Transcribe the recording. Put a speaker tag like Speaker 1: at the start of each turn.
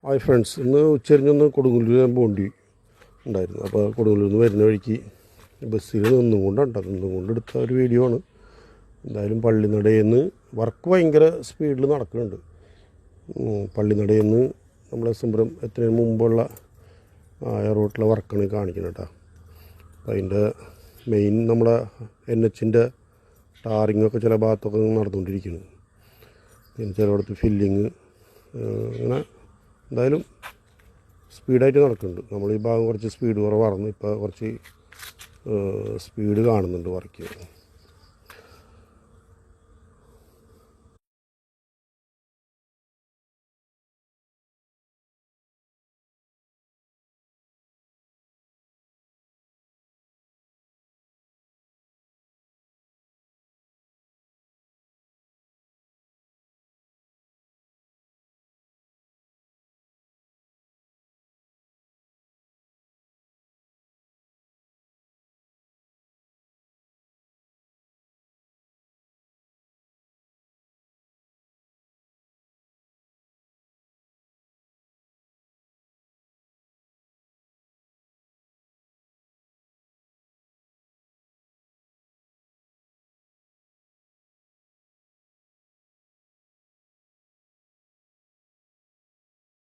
Speaker 1: Hi friends, ഇന്ന് ഉച്ചരിഞ്ഞൊന്ന് കൊടുങ്ങല്ലൂർ പോണ്ടി ഉണ്ടായിരുന്നു. അപ്പോൾ കൊടുങ്ങല്ലൂരിൽ നിന്ന് വരുന്ന വഴിക്ക് ബസ്സിൽ നിന്നുകൊണ്ട് എടുത്ത ഒരു വീഡിയോ ആണ്. എന്തായാലും പള്ളിനടയിൽ നിന്ന് വർക്ക് ഭയങ്കര സ്പീഡിൽ നടക്കുന്നുണ്ട്. പള്ളിനടയിൽ നിന്ന് നമ്മളെ സംഭരം എത്രയും മുമ്പുള്ള റൂട്ടിലെ വർക്കാണ് കാണിക്കുന്നത് കേട്ടോ. അപ്പം അതിൻ്റെ മെയിൻ നമ്മളെ NH ടാറിങ്ങൊക്കെ ചില ഭാഗത്തൊക്കെ നടന്നുകൊണ്ടിരിക്കുന്നു. പിന്നെ ചിലയിടത്ത് ഫില്ലിങ് അങ്ങനെ എന്തായാലും സ്പീഡായിട്ട് നടക്കുന്നുണ്ട്. നമ്മൾ ഈ ഭാഗം കുറച്ച് സ്പീഡ് കുറവായിരുന്നു, ഇപ്പോൾ കുറച്ച് സ്പീഡ് കാണുന്നുണ്ട് വർക്ക്.